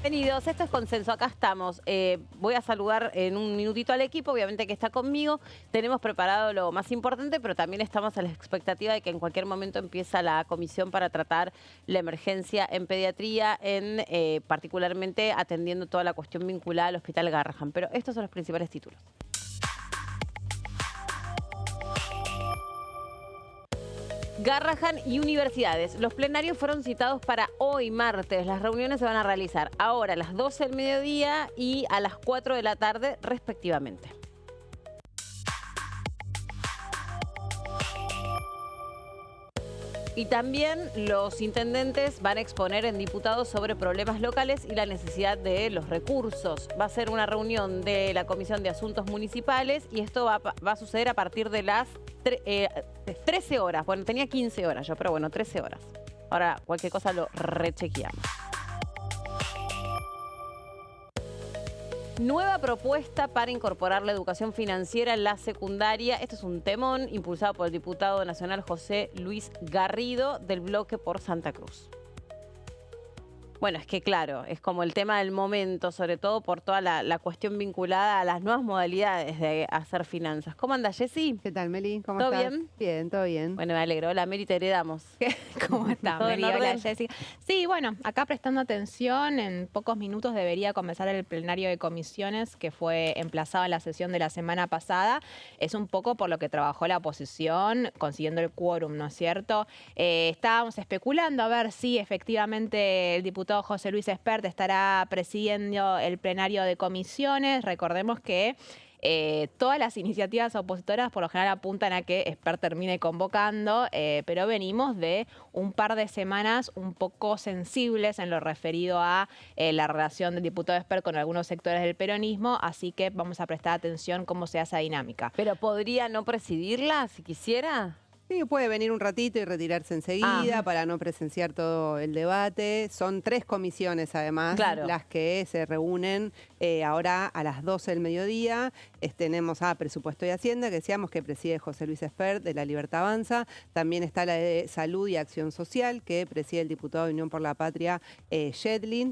Bienvenidos, esto es Consenso, acá estamos. Voy a saludar en un minutito al equipo, obviamente que está conmigo. Tenemos preparado lo más importante, pero también estamos a la expectativa de que en cualquier momento empieza la comisión para tratar la emergencia en pediatría, particularmente atendiendo toda la cuestión vinculada al Hospital Garrahan. Pero estos son los principales títulos. Garrahan y universidades. Los plenarios fueron citados para hoy, martes. Las reuniones se van a realizar ahora a las 12 del mediodía y a las 4 de la tarde, respectivamente. Y también los intendentes van a exponer en diputados sobre problemas locales y la necesidad de los recursos. Va a ser una reunión de la Comisión de Asuntos Municipales y esto va a suceder a partir de las 13 horas. Bueno, tenía 15 horas yo, pero bueno, 13 horas. Ahora, cualquier cosa lo rechequeamos. Nueva propuesta para incorporar la educación financiera en la secundaria. Este es un temón impulsado por el diputado nacional José Luis Garrido del bloque por Santa Cruz. Bueno, es que claro, es como el tema del momento, sobre todo por toda la cuestión vinculada a las nuevas modalidades de hacer finanzas. ¿Cómo anda, Jessy? ¿Qué tal, Meli? ¿Cómo ¿Todo estás? bien? Bien, todo bien. Bueno, me alegro. Hola, Meli, te heredamos. ¿Cómo está, ¿Todo en Meli? Hola, orden? Jessica. Sí, bueno, acá prestando atención, en pocos minutos debería comenzar el plenario de comisiones que fue emplazado en la sesión de la semana pasada. Es un poco por lo que trabajó la oposición, consiguiendo el quórum, ¿no es cierto? Estábamos especulando a ver si efectivamente el diputado José Luis Espert estará presidiendo el plenario de comisiones. Recordemos que todas las iniciativas opositoras por lo general apuntan a que Espert termine convocando, pero venimos de un par de semanas un poco sensibles en lo referido a la relación del diputado Espert con algunos sectores del peronismo, así que vamos a prestar atención cómo se hace esa dinámica. ¿Pero podría no presidirla si quisiera? Sí, puede venir un ratito y retirarse enseguida para no presenciar todo el debate. Son 3 comisiones, además, las que se reúnen ahora a las 12 del mediodía. Tenemos a Presupuesto y Hacienda, que decíamos que preside José Luis Espert, de La Libertad Avanza. También está la de Salud y Acción Social, que preside el diputado de Unión por la Patria,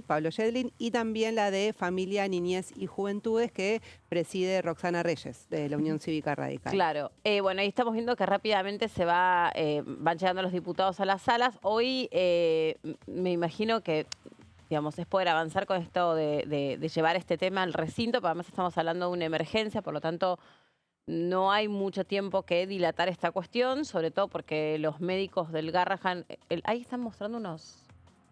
Pablo Yedlin. Y también la de Familia, Niñez y Juventudes, que preside Roxana Reyes, de la Unión Cívica Radical. Claro. Bueno, ahí estamos viendo que rápidamente van llegando los diputados a las salas. Hoy me imagino que, digamos, es poder avanzar con esto de llevar este tema al recinto, pero además estamos hablando de una emergencia, por lo tanto no hay mucho tiempo que dilatar esta cuestión, sobre todo porque los médicos del Garrahan, ahí están mostrando unos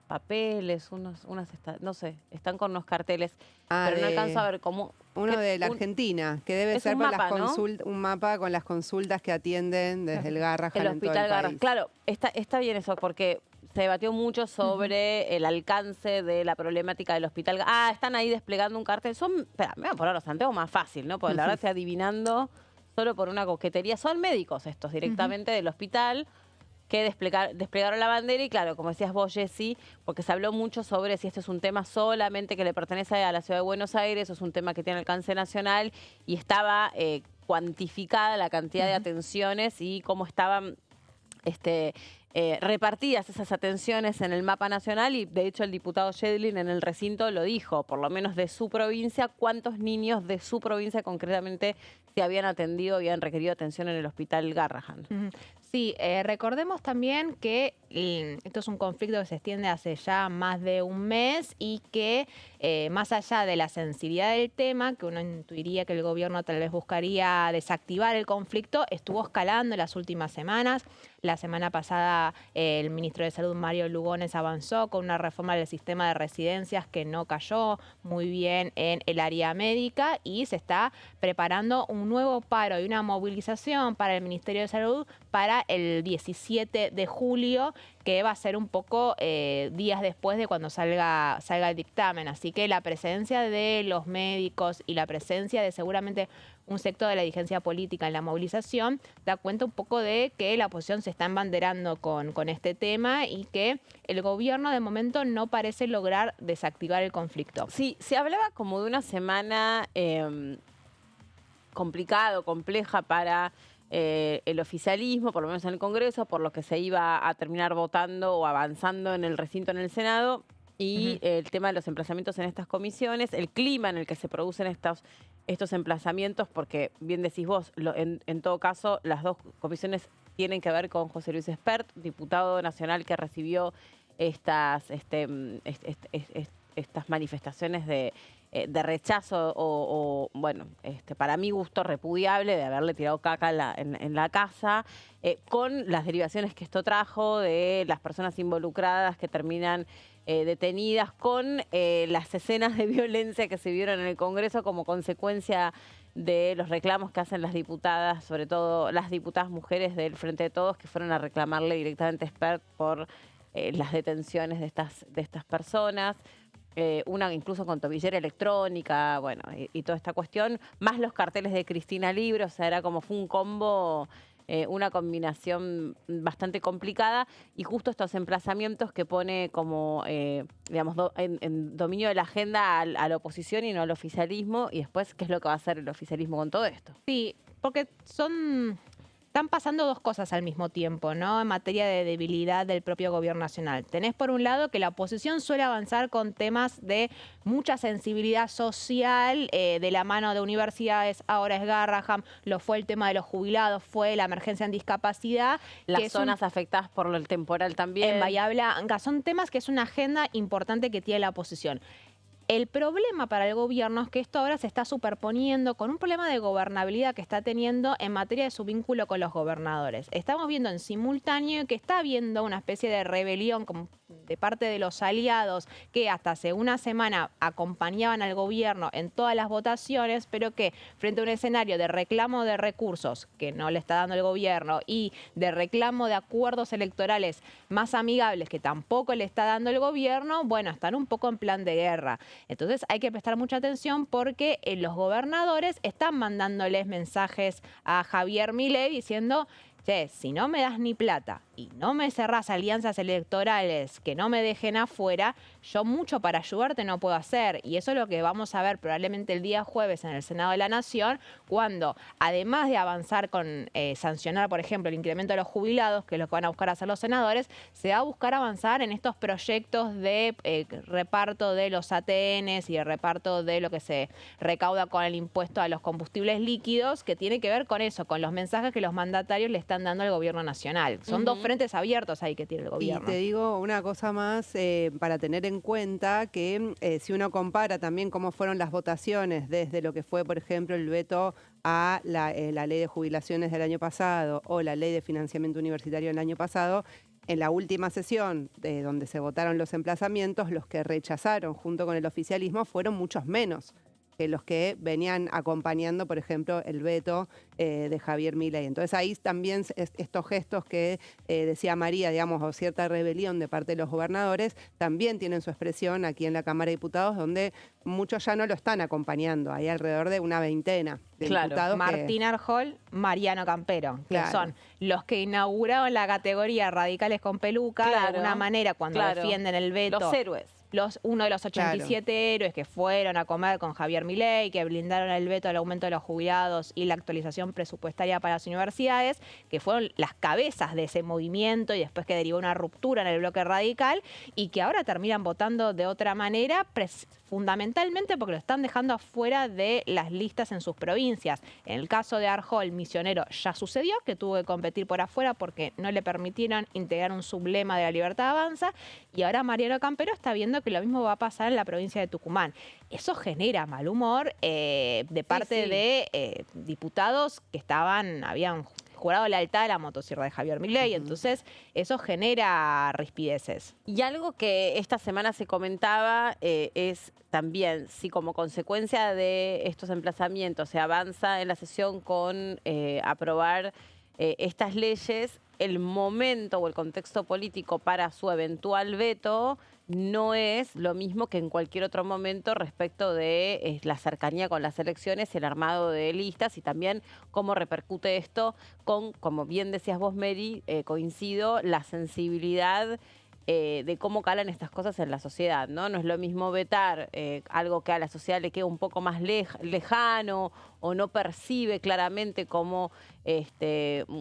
papeles, no sé, están con unos carteles, pero no alcanzo a ver cómo. Uno de la Argentina, que debe ser un mapa, ¿no? Un mapa con las consultas que atienden desde el Garrahan El en todo Hospital el Garrahan. país. Claro, está bien eso, porque se debatió mucho sobre el alcance de la problemática del Hospital. Están ahí desplegando un cartel. Espera, me voy a poner los anteojos más fácil, ¿no? Porque la verdad estoy adivinando solo por una coquetería. Son médicos estos directamente del hospital que desplegaron la bandera y claro, como decías vos, Jessy, porque se habló mucho sobre si este es un tema solamente que le pertenece a la Ciudad de Buenos Aires o es un tema que tiene alcance nacional y estaba cuantificada la cantidad de atenciones y cómo estaban repartidas esas atenciones en el mapa nacional y de hecho el diputado Yedlin en el recinto lo dijo, por lo menos de su provincia, cuántos niños de su provincia concretamente se habían atendido, habían requerido atención en el Hospital Garrahan. Sí, recordemos también que esto es un conflicto que se extiende hace ya más de un mes y que más allá de la sensibilidad del tema, que uno intuiría que el gobierno tal vez buscaría desactivar el conflicto, estuvo escalando en las últimas semanas. La semana pasada el ministro de Salud, Mario Lugones, avanzó con una reforma del sistema de residencias que no cayó muy bien en el área médica y se está preparando un nuevo paro y una movilización para el Ministerio de Salud para el 17 de julio, que va a ser un poco días después de cuando salga el dictamen. Así que la presencia de los médicos y la presencia de seguramente un sector de la dirigencia política en la movilización da cuenta un poco de que la oposición se está embanderando con este tema y que el gobierno de momento no parece lograr desactivar el conflicto. Sí, se hablaba como de una semana compleja para el oficialismo, por lo menos en el Congreso, por lo que se iba a terminar votando o avanzando en el recinto en el Senado. y el tema de los emplazamientos en estas comisiones, el clima en el que se producen estos emplazamientos, porque bien decís vos, en todo caso, las dos comisiones tienen que ver con José Luis Espert, diputado nacional que recibió estas manifestaciones de rechazo bueno, para mi gusto repudiable de haberle tirado caca en la casa, con las derivaciones que esto trajo de las personas involucradas que terminan detenidas, con las escenas de violencia que se vieron en el Congreso como consecuencia de los reclamos que hacen las diputadas, sobre todo las diputadas mujeres del Frente de Todos, que fueron a reclamarle directamente a Espert por las detenciones de estas personas. Una incluso con tobillera electrónica, bueno, y toda esta cuestión, más los carteles de Cristina Libre, o sea, fue un combo, una combinación bastante complicada, y justo estos emplazamientos que pone como, digamos, en dominio de la agenda a la oposición y no al oficialismo, y después, ¿qué es lo que va a hacer el oficialismo con todo esto? Sí, porque están pasando dos cosas al mismo tiempo, ¿no? En materia de debilidad del propio gobierno nacional. Tenés por un lado que la oposición suele avanzar con temas de mucha sensibilidad social, de la mano de universidades, ahora es Garrahan, lo fue el tema de los jubilados, fue la emergencia en discapacidad. Las zonas afectadas por el temporal también. En Bahía Blanca, son temas que es una agenda importante que tiene la oposición. El problema para el gobierno es que esto ahora se está superponiendo con un problema de gobernabilidad que está teniendo en materia de su vínculo con los gobernadores. Estamos viendo en simultáneo que está habiendo una especie de rebelión de parte de los aliados que hasta hace una semana acompañaban al gobierno en todas las votaciones, pero que frente a un escenario de reclamo de recursos que no le está dando el gobierno y de reclamo de acuerdos electorales más amigables que tampoco le está dando el gobierno, bueno, están un poco en plan de guerra. Entonces hay que prestar mucha atención porque los gobernadores están mandándoles mensajes a Javier Milei diciendo: che, si no me das ni plata y no me cerrás alianzas electorales que no me dejen afuera, yo mucho para ayudarte no puedo hacer. Y eso es lo que vamos a ver probablemente el día jueves en el Senado de la Nación, cuando además de avanzar con sancionar, por ejemplo, el incremento de los jubilados, que es lo que van a buscar hacer los senadores, se va a buscar avanzar en estos proyectos de reparto de los ATNs y de reparto de lo que se recauda con el impuesto a los combustibles líquidos, que tiene que ver con eso, con los mensajes que los mandatarios le están dando al gobierno nacional. Son dos frentes abiertos ahí que tiene el gobierno. Y te digo una cosa más para tener en cuenta que si uno compara también cómo fueron las votaciones desde lo que fue, por ejemplo, el veto a la ley de jubilaciones del año pasado o la ley de financiamiento universitario del año pasado, en la última sesión donde se votaron los emplazamientos, los que rechazaron junto con el oficialismo fueron muchos menos que los que venían acompañando, por ejemplo, el veto de Javier Milei. Entonces ahí también estos gestos que decía María, digamos, o cierta rebelión de parte de los gobernadores, también tienen su expresión aquí en la Cámara de Diputados, donde muchos ya no lo están acompañando. Hay alrededor de una veintena de diputados. Martín Arjol, Mariano Campero, que son los que inauguraron la categoría radicales con peluca, de alguna manera, cuando defienden el veto. Los héroes. Uno de los 87 héroes que fueron a comer con Javier Milei, que blindaron el veto al aumento de los jubilados y la actualización presupuestaria para las universidades, que fueron las cabezas de ese movimiento y después que derivó una ruptura en el bloque radical y que ahora terminan votando de otra manera, fundamentalmente porque lo están dejando afuera de las listas en sus provincias. En el caso de Arjol, Misionero, ya sucedió que tuvo que competir por afuera porque no le permitieron integrar un sublema de la Libertad Avanza, y ahora Mariano Campero está viendo que lo mismo va a pasar en la provincia de Tucumán. Eso genera mal humor de parte de diputados que habían jurado lealtad a la motosierra de Javier Milei. Entonces, eso genera rispideces. Y algo que esta semana se comentaba es también si como consecuencia de estos emplazamientos se avanza en la sesión con aprobar estas leyes, el momento o el contexto político para su eventual veto no es lo mismo que en cualquier otro momento respecto de la cercanía con las elecciones, el armado de listas y también cómo repercute esto con, como bien decías vos, Mary, coincido, la sensibilidad de cómo calan estas cosas en la sociedad, ¿no? No es lo mismo vetar algo que a la sociedad le queda un poco más lejano o no percibe claramente como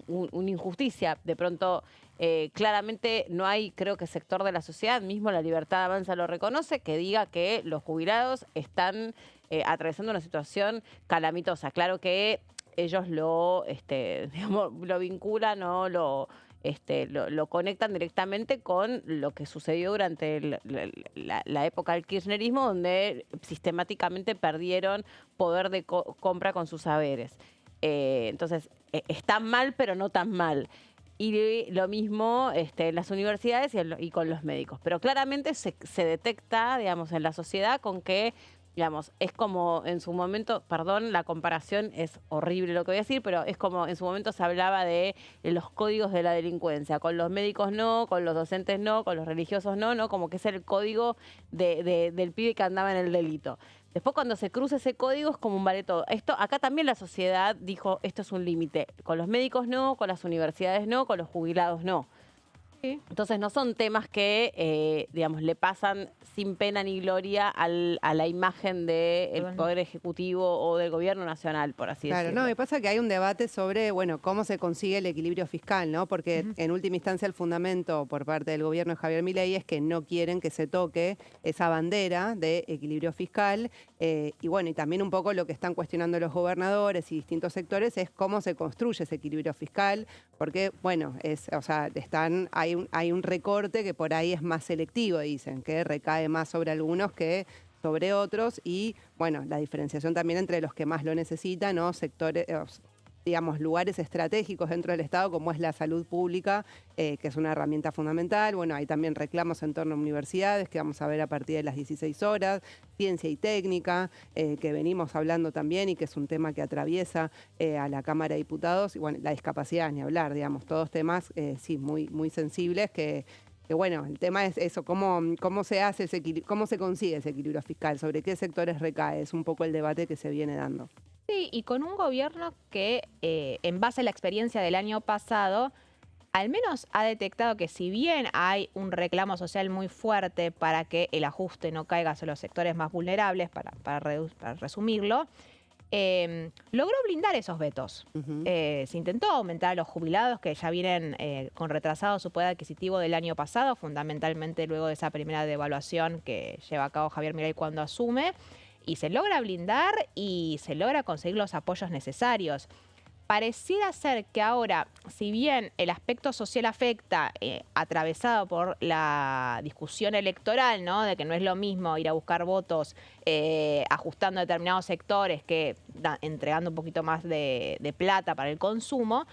una injusticia. De pronto, claramente no hay, creo que sector de la sociedad, mismo La Libertad Avanza lo reconoce, que diga que los jubilados están atravesando una situación calamitosa. Claro que ellos digamos, lo vinculan o lo conectan directamente con lo que sucedió durante la época del kirchnerismo, donde sistemáticamente perdieron poder de compra con sus saberes. Entonces, está mal, pero no tan mal. Y lo mismo en las universidades y con los médicos. Pero claramente se detecta, digamos, en la sociedad con que, digamos, es como en su momento, perdón, la comparación es horrible lo que voy a decir, pero es como en su momento se hablaba de los códigos de la delincuencia. Con los médicos no, con los docentes no, con los religiosos no, como que es el código del pibe que andaba en el delito. Después cuando se cruza ese código es como un vale todo. Acá también la sociedad dijo, esto es un límite. Con los médicos no, con las universidades no, con los jubilados no. Entonces no son temas que, digamos, le pasan sin pena ni gloria a la imagen del Poder Ejecutivo o del Gobierno Nacional, por así decirlo. Claro, no, me pasa que hay un debate sobre, bueno, cómo se consigue el equilibrio fiscal, ¿no? Porque en última instancia el fundamento por parte del gobierno de Javier Milei es que no quieren que se toque esa bandera de equilibrio fiscal. Y bueno, y también un poco lo que están cuestionando los gobernadores y distintos sectores es cómo se construye ese equilibrio fiscal, porque, bueno, hay un recorte que por ahí es más selectivo, dicen, que recae más sobre algunos que sobre otros y, bueno, la diferenciación también entre los que más lo necesitan o sectores, digamos, lugares estratégicos dentro del Estado, como es la salud pública, que es una herramienta fundamental. Bueno, hay también reclamos en torno a universidades, que vamos a ver a partir de las 16 horas, ciencia y técnica, que venimos hablando también y que es un tema que atraviesa a la Cámara de Diputados, y bueno, la discapacidad, ni hablar, digamos, todos temas, sí, muy, muy sensibles que bueno, el tema es eso, cómo se hace cómo se consigue ese equilibrio fiscal, sobre qué sectores recae, es un poco el debate que se viene dando. Sí, y con un gobierno que, en base a la experiencia del año pasado, al menos ha detectado que si bien hay un reclamo social muy fuerte para que el ajuste no caiga sobre los sectores más vulnerables, para resumirlo, logró blindar esos vetos. Se intentó aumentar a los jubilados que ya vienen con retrasado su poder adquisitivo del año pasado, fundamentalmente luego de esa primera devaluación que lleva a cabo Javier Milei cuando asume, y se logra blindar y se logra conseguir los apoyos necesarios. Pareciera ser que ahora, si bien el aspecto social afecta, atravesado por la discusión electoral, ¿no? De que no es lo mismo ir a buscar votos ajustando a determinados sectores que entregando un poquito más de plata para el consumo,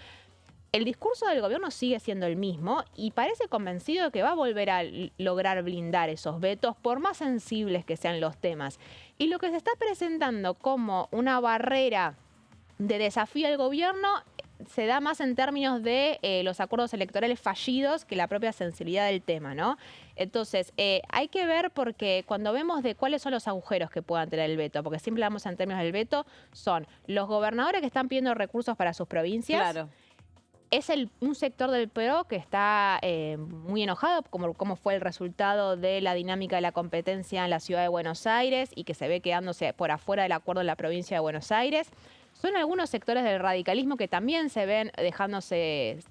el discurso del gobierno sigue siendo el mismo y parece convencido de que va a volver a lograr blindar esos vetos por más sensibles que sean los temas. Y lo que se está presentando como una barrera de desafío al gobierno se da más en términos de los acuerdos electorales fallidos que la propia sensibilidad del tema, ¿no? Entonces, hay que ver porque cuando vemos de cuáles son los agujeros que puedan tener el veto, porque siempre hablamos en términos del veto, son los gobernadores que están pidiendo recursos para sus provincias. Claro. Es un sector del PRO que está muy enojado, como fue el resultado de la dinámica de la competencia en la ciudad de Buenos Aires y que se ve quedándose por afuera del acuerdo en la provincia de Buenos Aires. Son algunos sectores del radicalismo que también se ven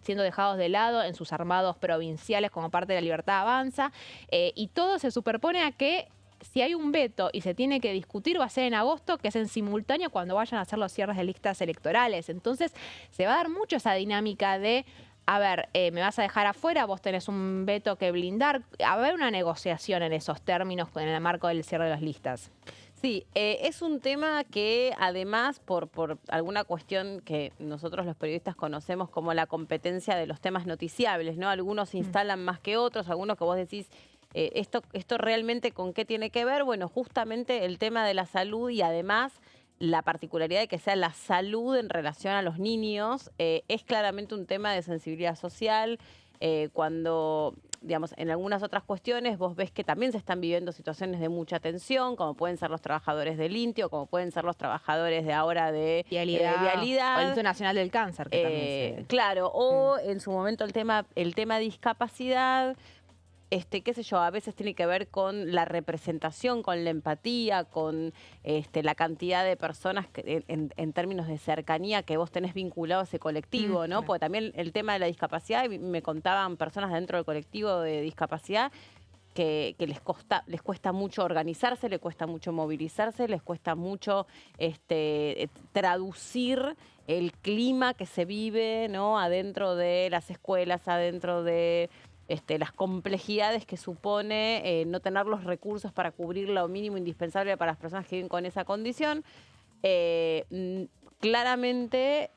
siendo dejados de lado en sus armados provinciales como parte de La Libertad Avanza. Y todo se superpone a que si hay un veto y se tiene que discutir, va a ser en agosto, que es en simultáneo cuando vayan a hacer los cierres de listas electorales. Entonces, se va a dar mucho esa dinámica de, a ver, me vas a dejar afuera, vos tenés un veto que blindar. A ver, una negociación en esos términos en el marco del cierre de las listas. Sí, es un tema que además por alguna cuestión que nosotros los periodistas conocemos como la competencia de los temas noticiables, ¿no? Algunos se instalan más que otros, algunos que vos decís, ¿esto realmente con qué tiene que ver? Bueno, justamente el tema de la salud y además la particularidad de que sea la salud en relación a los niños es claramente un tema de sensibilidad social. Cuando, digamos, en algunas otras cuestiones vos ves que también se están viviendo situaciones de mucha tensión, como pueden ser los trabajadores del INTI o como pueden ser los trabajadores de ahora de Vialidad. O el Instituto Nacional del Cáncer, que también claro, o en su momento el tema discapacidad. qué sé yo, a veces tiene que ver con la representación, con la empatía, con la cantidad de personas que, en términos de cercanía que vos tenés vinculado a ese colectivo, ¿no? Claro. Porque también el tema de la discapacidad, me contaban personas dentro del colectivo de discapacidad que les cuesta mucho organizarse, les cuesta mucho movilizarse, les cuesta mucho traducir el clima que se vive, ¿no? Adentro de las escuelas, adentro de las complejidades que supone no tener los recursos para cubrir lo mínimo indispensable para las personas que viven con esa condición. Claramente,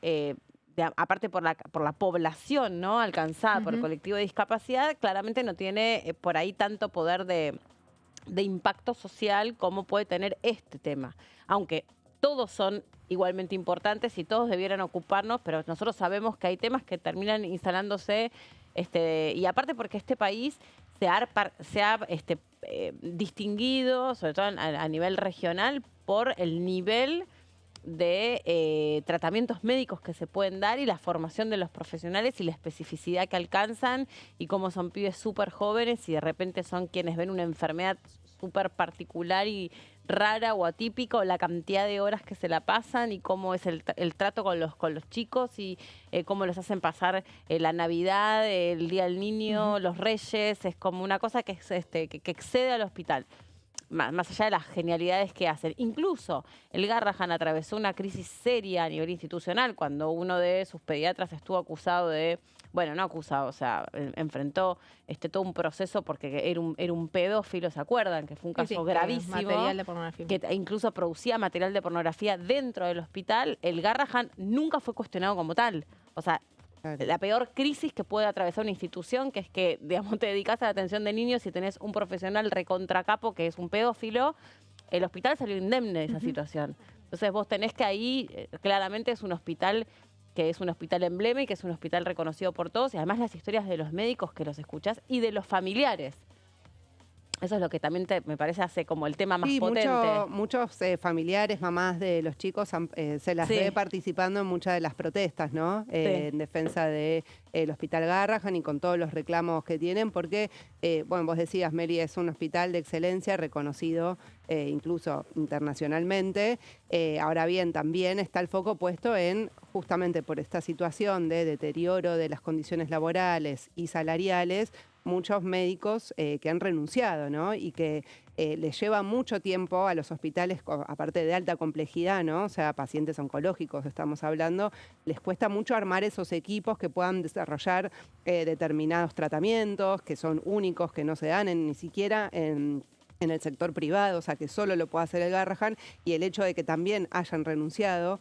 aparte por la población, ¿no? Alcanzada por el colectivo de discapacidad, claramente no tiene por ahí tanto poder de impacto social como puede tener este tema. Aunque todos son igualmente importantes y todos debieran ocuparnos, pero nosotros sabemos que hay temas que terminan instalándose, y aparte porque este país se ha distinguido, sobre todo a nivel regional, por el nivel de tratamientos médicos que se pueden dar y la formación de los profesionales y la especificidad que alcanzan y cómo son pibes súper jóvenes y de repente son quienes ven una enfermedad súper particular y rara o atípica, o la cantidad de horas que se la pasan y cómo es el trato con los chicos y cómo los hacen pasar la Navidad, el Día del Niño, los Reyes. Es como una cosa que, que excede al hospital. Más allá de las genialidades que hacen. Incluso el Garrahan atravesó una crisis seria a nivel institucional cuando uno de sus pediatras estuvo acusado de, bueno, no acusado, o sea, enfrentó todo un proceso porque era un pedófilo, ¿se acuerdan? Que fue un caso gravísimo. Material de pornografía. Que incluso producía material de pornografía dentro del hospital. El Garrahan nunca fue cuestionado como tal. O sea, la peor crisis que puede atravesar una institución, que es que, digamos, te dedicas a la atención de niños y tenés un profesional recontracapo que es un pedófilo, el hospital salió indemne de esa situación. Entonces vos tenés que ahí, claramente es un hospital que es un hospital emblema y que es un hospital reconocido por todos, y además las historias de los médicos que los escuchás y de los familiares. Eso es lo que también me parece hace como el tema más potente. Muchos familiares, mamás de los chicos se las ve participando en muchas de las protestas, ¿no? En defensa del Hospital Garrahan y con todos los reclamos que tienen, porque, bueno, vos decías, Mary, es un hospital de excelencia reconocido incluso internacionalmente. Ahora bien, también está el foco puesto en, justamente por esta situación de deterioro de las condiciones laborales y salariales, muchos médicos que han renunciado, ¿no? Y que les lleva mucho tiempo a los hospitales, aparte de alta complejidad, ¿no? O sea, pacientes oncológicos estamos hablando, les cuesta mucho armar esos equipos que puedan desarrollar determinados tratamientos, que son únicos, que no se dan ni siquiera en el sector privado, o sea, que solo lo puede hacer el Garrahan, y el hecho de que también hayan renunciado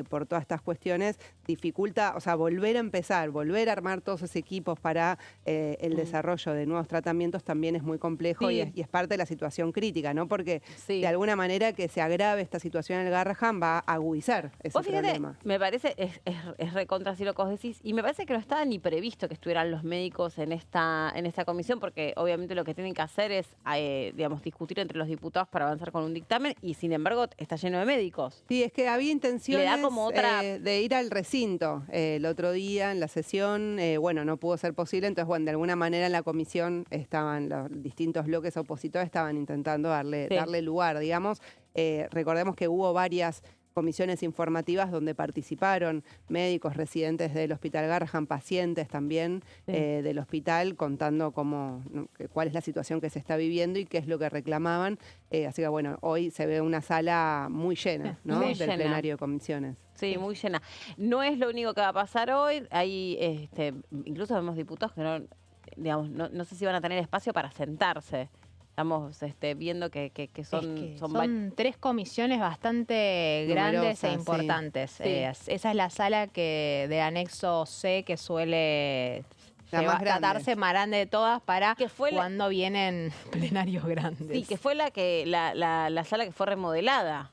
por todas estas cuestiones dificulta, o sea, volver a empezar, volver a armar todos esos equipos para el desarrollo de nuevos tratamientos también es muy complejo y es parte de la situación crítica, ¿no? Porque de alguna manera que se agrave esta situación en el Garrahan va a agudizar ese problema. Me parece, es recontra así lo que vos decís, y me parece que no estaba ni previsto que estuvieran los médicos en esta comisión, porque obviamente lo que tienen que hacer es, digamos, discutir entre los diputados para avanzar con un dictamen, y sin embargo está lleno de médicos. Sí, es que había intenciones de ir al recinto el otro día en la sesión, bueno, no pudo ser posible, entonces, bueno, de alguna manera en la comisión estaban los distintos bloques opositores, estaban intentando darle lugar, digamos. Recordemos que hubo varias comisiones informativas donde participaron médicos residentes del Hospital Garrahan, pacientes también del hospital, contando cuál es la situación que se está viviendo y qué es lo que reclamaban. Así que bueno, hoy se ve una sala muy llena, ¿no? Del plenario de comisiones. Sí, muy llena. No es lo único que va a pasar hoy. Hay, incluso vemos diputados que no sé si van a tener espacio para sentarse. Estamos viendo que son 3 comisiones bastante grandes e importantes. Esa es la sala de anexo C que suele tratarse más grande de todas para cuando vienen plenarios grandes. Sí, que fue la sala que fue remodelada.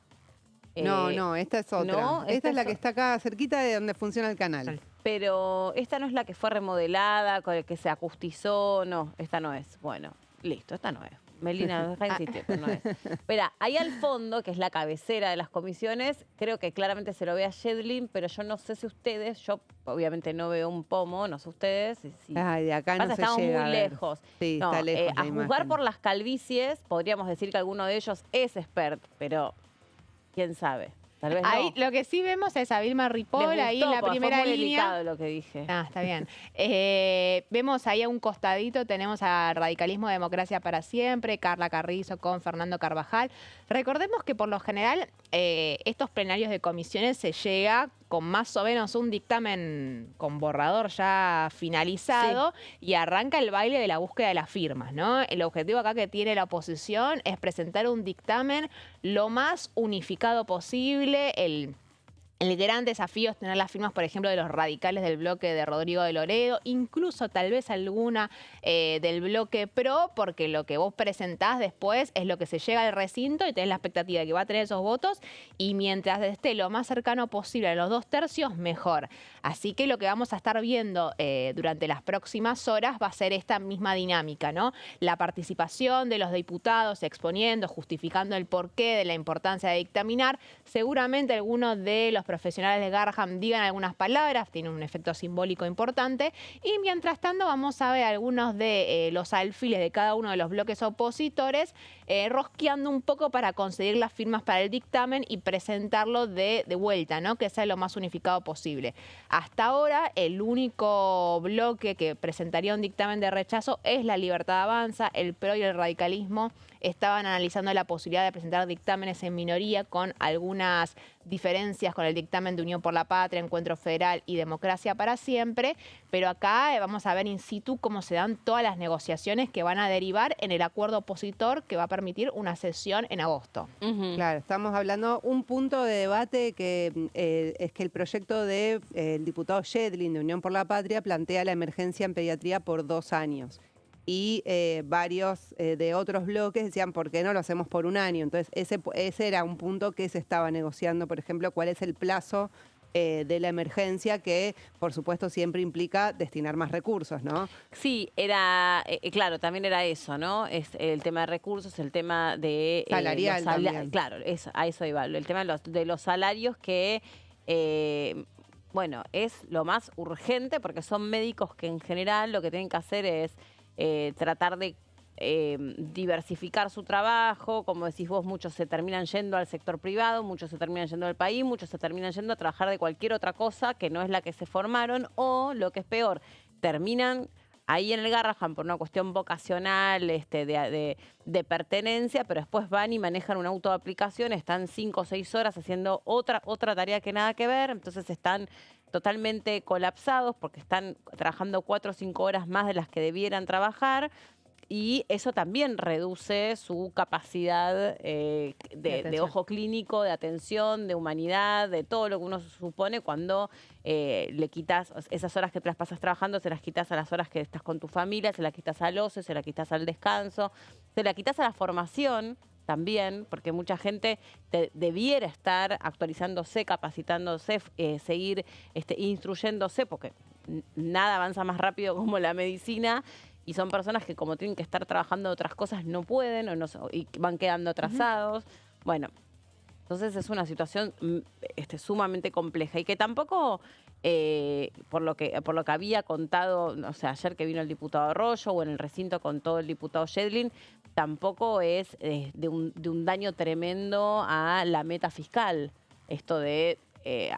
No, esta es otra. ¿No? Esta es la que está acá cerquita de donde funciona el canal. Pero esta no es la que fue remodelada, que se acustizó. No, esta no es. Bueno, listo, esta no es. Melina, deja de insistir, pero no es. Espera, ahí al fondo, que es la cabecera de las comisiones, creo que claramente se lo ve a Yedlin, pero yo no sé si ustedes, yo obviamente no veo un pomo, no sé ustedes. Si, ay, de acá no se estamos llega muy lejos. Sí, está lejos a juzgar por las calvicies, podríamos decir que alguno de ellos es expert, pero quién sabe. Tal vez ahí, no. lo que sí vemos es a Vilma Ripoll ahí en la primera fue muy línea. delicado lo que dije. Ah, está bien. Vemos ahí a un costadito, tenemos a Radicalismo Democracia para Siempre, Carla Carrizo con Fernando Carvajal. Recordemos que por lo general estos plenarios de comisiones se llega con más o menos un dictamen con borrador ya finalizado y arranca el baile de la búsqueda de las firmas, ¿no? El objetivo acá que tiene la oposición es presentar un dictamen lo más unificado posible. El gran desafío es tener las firmas, por ejemplo, de los radicales del bloque de Rodrigo de Loredo, incluso tal vez alguna del bloque PRO, porque lo que vos presentás después es lo que se llega al recinto y tenés la expectativa de que va a tener esos votos y mientras esté lo más cercano posible a los 2/3, mejor. Así que lo que vamos a estar viendo durante las próximas horas va a ser esta misma dinámica, ¿no? La participación de los diputados exponiendo, justificando el porqué de la importancia de dictaminar. Seguramente algunos de los profesionales de Garrahan digan algunas palabras, tiene un efecto simbólico importante, y mientras tanto vamos a ver algunos de los alfiles de cada uno de los bloques opositores rosqueando un poco para conseguir las firmas para el dictamen y presentarlo de vuelta, ¿no? Que sea lo más unificado posible. Hasta ahora, el único bloque que presentaría un dictamen de rechazo es la Libertad Avanza, el PRO y el radicalismo estaban analizando la posibilidad de presentar dictámenes en minoría con algunas diferencias con el dictamen de Unión por la Patria, Encuentro Federal y Democracia para Siempre, pero acá vamos a ver in situ cómo se dan todas las negociaciones que van a derivar en el acuerdo opositor que va a permitir una sesión en agosto. Claro, estamos hablando un punto de debate que es que el proyecto del diputado Yedlin de Unión por la Patria plantea la emergencia en pediatría por 2 años. Y varios de otros bloques decían, ¿por qué no lo hacemos por 1 año? Entonces, ese era un punto que se estaba negociando, por ejemplo, cuál es el plazo de la emergencia, que por supuesto siempre implica destinar más recursos, ¿no? Sí, era, claro, también era eso, ¿no? Es el tema de recursos, el tema de... salarial también. Claro, a eso iba, el tema de los salarios que... bueno, es lo más urgente porque son médicos que en general lo que tienen que hacer es tratar de diversificar su trabajo. Como decís vos, muchos se terminan yendo al sector privado, muchos se terminan yendo al país, muchos se terminan yendo a trabajar de cualquier otra cosa que no es la que se formaron, o lo que es peor, terminan ahí en el Garrahan por una cuestión vocacional, de pertenencia, pero después van y manejan un auto de aplicación, están 5 o 6 horas haciendo otra tarea que nada que ver, entonces están totalmente colapsados porque están trabajando 4 o 5 horas más de las que debieran trabajar, y eso también reduce su capacidad de ojo clínico, de atención, de humanidad, de todo lo que uno supone cuando le quitas esas horas que te las pasas trabajando, se las quitas a las horas que estás con tu familia, se las quitas al ocio, se las quitas al descanso, se las quitas a la formación también, porque mucha gente debiera estar actualizándose, capacitándose, seguir instruyéndose, porque nada avanza más rápido como la medicina, y son personas que como tienen que estar trabajando otras cosas no pueden y van quedando atrasados. Bueno, entonces es una situación sumamente compleja y que tampoco, por lo que había contado, o sea, ayer que vino el diputado Arroyo o en el recinto con todo el diputado Yedlin, tampoco es de un daño tremendo a la meta fiscal, esto de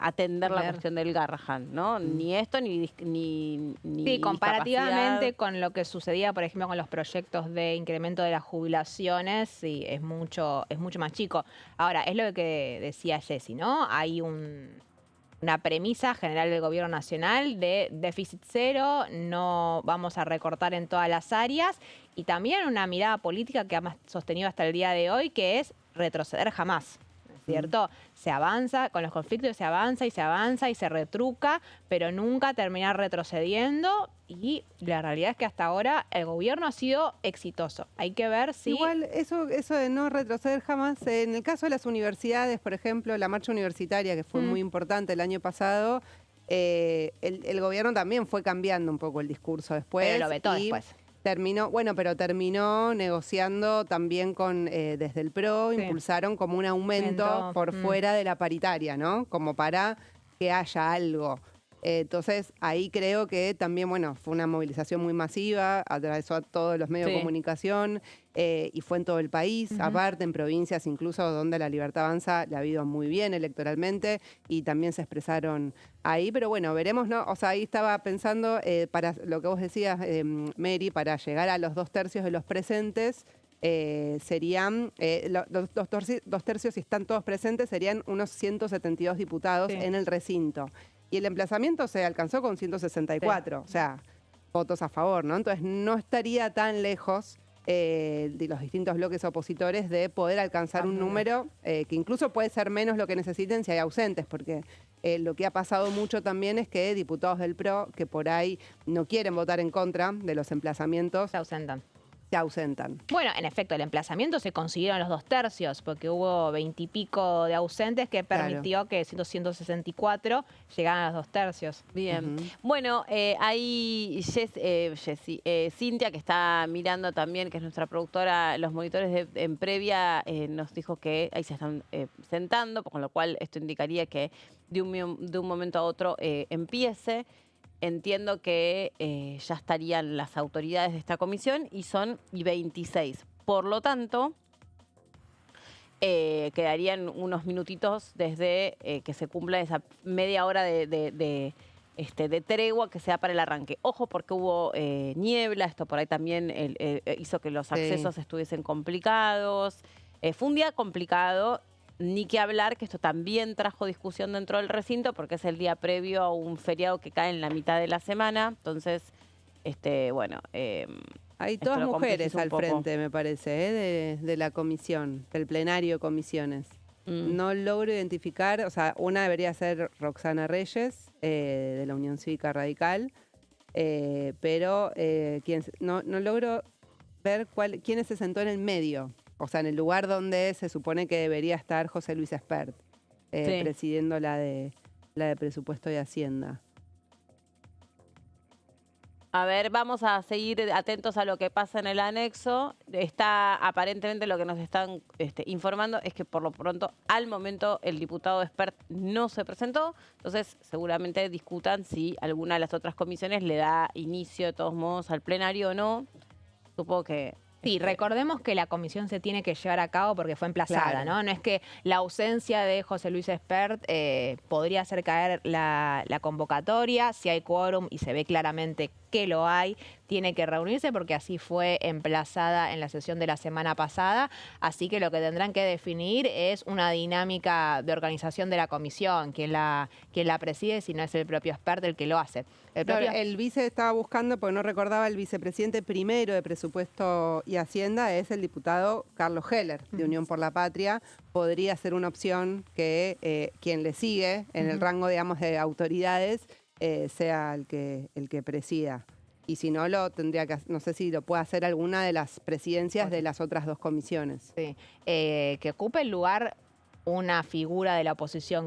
atender la cuestión del Garrahan, ¿no? Ni esto, ni sí, comparativamente con lo que sucedía, por ejemplo, con los proyectos de incremento de las jubilaciones, sí, es mucho más chico. Ahora, es lo que decía Jessy, ¿no? Hay una premisa general del gobierno nacional de déficit cero, no vamos a recortar en todas las áreas, y también una mirada política que ha sostenido hasta el día de hoy, que es retroceder jamás. ¿Cierto? Se avanza, con los conflictos se avanza y se retruca, pero nunca terminar retrocediendo, y la realidad es que hasta ahora el gobierno ha sido exitoso. Hay que ver si... Igual, eso de no retroceder jamás, en el caso de las universidades, por ejemplo, la marcha universitaria, que fue muy importante el año pasado, el gobierno también fue cambiando un poco el discurso después. Pero lo vetó después. Pero terminó negociando también con, desde el PRO, impulsaron como un aumento por fuera de la paritaria, ¿no? Como para que haya algo. Entonces, ahí creo que también, fue una movilización muy masiva, atravesó a todos los medios de comunicación y fue en todo el país, aparte en provincias incluso donde la Libertad Avanza le ha ido muy bien electoralmente y también se expresaron ahí, pero bueno, veremos, ¿no? O sea, ahí estaba pensando, para lo que vos decías, Mary, para llegar a los 2/3 de los presentes, serían, los 2/3, si están todos presentes, serían unos 172 diputados en el recinto. Y el emplazamiento se alcanzó con 164, o sea, votos a favor, ¿no? Entonces no estaría tan lejos de los distintos bloques opositores de poder alcanzar un número que incluso puede ser menos lo que necesiten si hay ausentes, porque lo que ha pasado mucho también es que diputados del PRO que por ahí no quieren votar en contra de los emplazamientos se ausentan. Bueno, en efecto, el emplazamiento se consiguieron los 2/3, porque hubo 20 y pico de ausentes que permitió que 164 llegaran a los 2/3. Bien. Bueno, hay Cintia, que está mirando también, que es nuestra productora, los monitores en previa, nos dijo que ahí se están sentando, con lo cual esto indicaría que de un momento a otro empiece. Entiendo que ya estarían las autoridades de esta comisión y son 26. Por lo tanto, quedarían unos minutitos desde que se cumpla esa media hora de tregua que sea para el arranque. Ojo, porque hubo niebla, esto por ahí también hizo que los accesos estuviesen complicados. Fue un día complicado. Ni que hablar, que esto también trajo discusión dentro del recinto, porque es el día previo a un feriado que cae en la mitad de la semana. Entonces, hay todas mujeres al frente, me parece, de la comisión, del plenario de comisiones. No logro identificar, o sea, una debería ser Roxana Reyes, de la Unión Cívica Radical, pero no logro ver quién se sentó en el medio. O sea, en el lugar donde se supone que debería estar José Luis Espert, presidiendo la de Presupuesto y Hacienda. A ver, vamos a seguir atentos a lo que pasa en el anexo. Aparentemente lo que nos están informando es que por lo pronto, al momento, el diputado Espert no se presentó. Entonces, seguramente discutan si alguna de las otras comisiones le da inicio, de todos modos, al plenario o no. Supongo que... Sí, recordemos que la comisión se tiene que llevar a cabo porque fue emplazada, ¿no? No es que la ausencia de José Luis Espert podría hacer caer la convocatoria. Si hay quórum y se ve claramente que lo hay, tiene que reunirse porque así fue emplazada en la sesión de la semana pasada. Así que lo que tendrán que definir es una dinámica de organización de la comisión, quien la preside, si no es el propio Espert el que lo hace. El vice estaba buscando, porque no recordaba, el vicepresidente primero de Presupuesto y Hacienda es el diputado Carlos Heller, de Unión por la Patria. Podría ser una opción que quien le sigue en el rango, digamos, de autoridades sea el que presida. Y si no, no sé si lo puede hacer alguna de las presidencias de las otras dos comisiones. Sí. Que ocupe el lugar una figura de la oposición